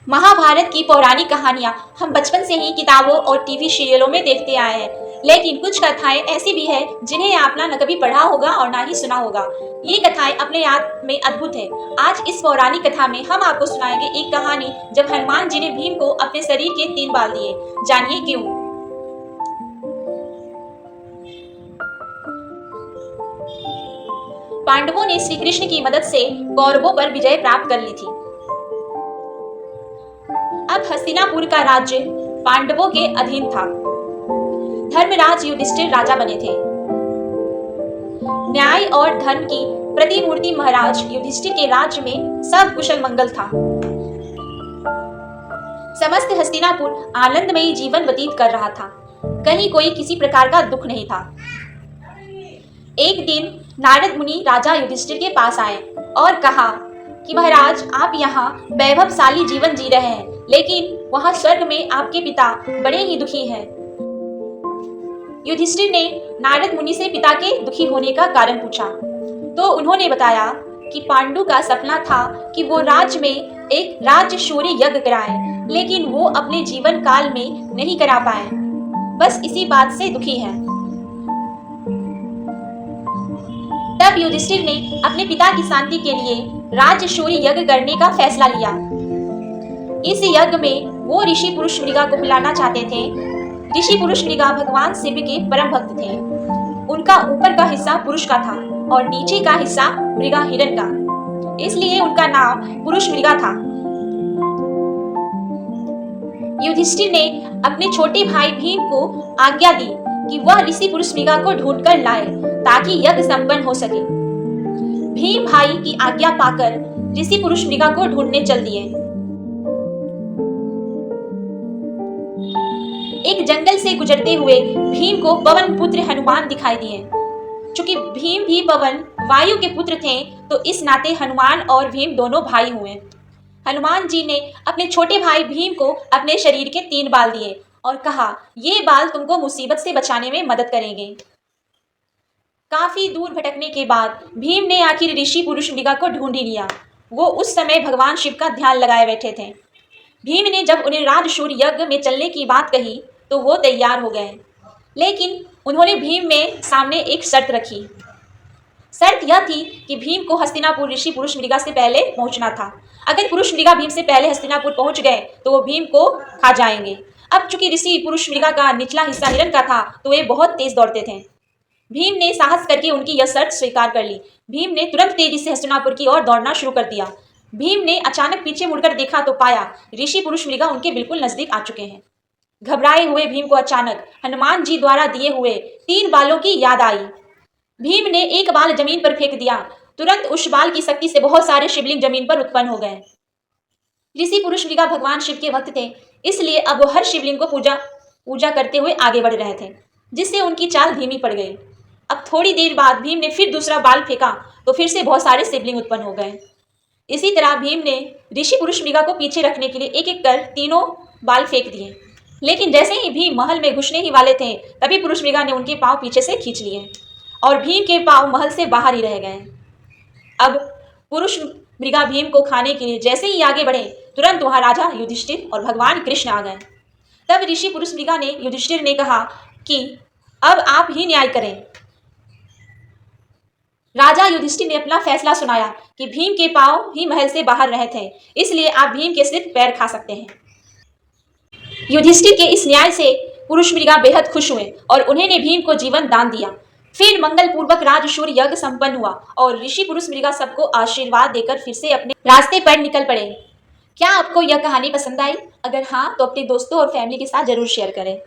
महाभारत की पौराणिक कहानियां हम बचपन से ही किताबों और टीवी सीरियलों में देखते आए हैं। लेकिन कुछ कथाएं ऐसी भी है जिन्हें आपने न कभी पढ़ा होगा और ना ही सुना होगा। ये कथाएं अपने आप में अद्भुत है। आज इस पौराणिक कथा में हम आपको सुनाएंगे एक कहानी जब हनुमान जी ने भीम को अपने शरीर के 3 बाल दिए। जानिए क्यों। पांडवों ने श्री कृष्ण की मदद से कौरवों पर विजय प्राप्त कर ली थी। अब हस्तिनापुर का राज्य पांडवों के अधीन था। धर्मराज युधिष्ठिर राजा बने थे। न्याय और धर्म की प्रतिमूर्ति महाराज युधिष्ठिर के राज्य में सब कुशल मंगल था। समस्त हस्तिनापुर आनंदमयी जीवन व्यतीत कर रहा था। कहीं कोई किसी प्रकार का दुख नहीं था। एक दिन नारद मुनि राजा युधिष्ठिर के पास आए और कहा कि महाराज, आप यहाँ वैभवशाली जीवन जी रहे हैं, लेकिन वहां स्वर्ग में आपके पिता बड़े ही दुखी हैं। युधिष्ठिर ने नारद मुनि से पिता के दुखी होने का कारण पूछा तो उन्होंने बताया कि पांडु का सपना था कि वो राज्य में एक राज्य शौर्य यज्ञ कराएं, लेकिन वो अपने जीवन काल में नहीं करा पाए। बस इसी बात से दुखी है। तब युधिष्ठिर ने अपने पिता की शांति के लिए राज्य शौर्य यज्ञ करने का फैसला लिया। इस यज्ञ में वो ऋषि पुरुष मृगा को बुलाना चाहते थे। ऋषि पुरुष मृगा भगवान शिव के परम भक्त थे। उनका ऊपर का हिस्सा पुरुष का था और नीचे का हिस्सा मृगा हिरण का, इसलिए उनका नाम पुरुष मृगा था। युधिष्ठिर ने अपने छोटे भाई भीम को आज्ञा दी कि वह ऋषि पुरुष मृगा को ढूंढकर लाए ताकि यज्ञ संपन्न हो सके। भीम भाई की आज्ञा पाकर ऋषि पुरुष मृगा को ढूंढने चल दिए। एक जंगल से गुजरते हुए भीम को पवन पुत्र हनुमान दिखाई दिए। चूंकि भीम भी पवन वायु के पुत्र थे, तो इस नाते हनुमान और भीम दोनों भाई हुए। हनुमान जी ने अपने छोटे भाई भीम को अपने शरीर के 3 बाल दिए और कहा, ये बाल तुमको मुसीबत से बचाने में मदद करेंगे। काफी दूर भटकने के बाद भीम ने आखिर ऋषि पुरुष मृगा को ढूंढ ही लिया। वो उस समय भगवान शिव का ध्यान लगाए बैठे थे। भीम ने जब उन्हें राजशूर यज्ञ में चलने की बात कही तो वो तैयार हो गए, लेकिन उन्होंने भीम में सामने एक शर्त रखी। शर्त यह थी कि भीम को हस्तिनापुर ऋषि पुरुष मृगा से पहले पहुंचना था। अगर पुरुष मृगा भीम से पहले हस्तिनापुर पहुंच गए तो वो भीम को खा जाएंगे। अब चूंकि ऋषि पुरुष मृगा का निचला हिस्सा हिरण का था, तो वे बहुत तेज दौड़ते थे। भीम ने साहस करके उनकी यह शर्त स्वीकार कर ली। भीम ने तुरंत तेजी से हस्तिनापुर की ओर दौड़ना शुरू कर दिया। भीम ने अचानक पीछे मुड़कर देखा तो पाया ऋषि पुरुष मृगा उनके बिल्कुल नजदीक आ चुके हैं। घबराए हुए भीम को अचानक हनुमान जी द्वारा दिए हुए 3 बालों की याद आई। भीम ने एक बाल जमीन पर फेंक दिया। तुरंत उस बाल की शक्ति से बहुत सारे शिवलिंग जमीन पर उत्पन्न हो गए। ऋषि पुरुष मृगा भगवान शिव के भक्त थे, इसलिए अब वो हर शिवलिंग को पूजा करते हुए आगे बढ़ रहे थे, जिससे उनकी चाल धीमी पड़ गई। अब थोड़ी देर बाद भीम ने फिर दूसरा बाल फेंका तो फिर से बहुत सारे शिवलिंग उत्पन्न हो गए। इसी तरह भीम ने ऋषि पुरुष मृगा को पीछे रखने के लिए एक एक कर 3 बाल फेंक दिए, लेकिन जैसे ही भीम महल में घुसने ही वाले थे, तभी पुरुष मृगा ने उनके पांव पीछे से खींच लिए और भीम के पांव महल से बाहर ही रह गए। अब पुरुष मृगा भीम को खाने के लिए जैसे ही आगे बढ़े, तुरंत वहां राजा युधिष्ठिर और भगवान कृष्ण आ गए। तब ऋषि पुरुष मृगा ने युधिष्ठिर ने कहा कि अब आप ही न्याय करें। राजा युधिष्ठिर ने अपना फैसला सुनाया कि भीम के पांव ही महल से बाहर रहे थे, इसलिए आप भीम के सिर्फ पैर खा सकते हैं। युधिष्ठिर के इस न्याय से पुरुष मृगा बेहद खुश हुए और उन्होंने भीम को जीवन दान दिया। फिर मंगल पूर्वक राजशूर यज्ञ संपन्न हुआ और ऋषि पुरुष मृगा सबको आशीर्वाद देकर फिर से अपने रास्ते पर निकल पड़े। क्या आपको यह कहानी पसंद आई? अगर हाँ, तो अपने दोस्तों और फैमिली के साथ जरूर शेयर करें।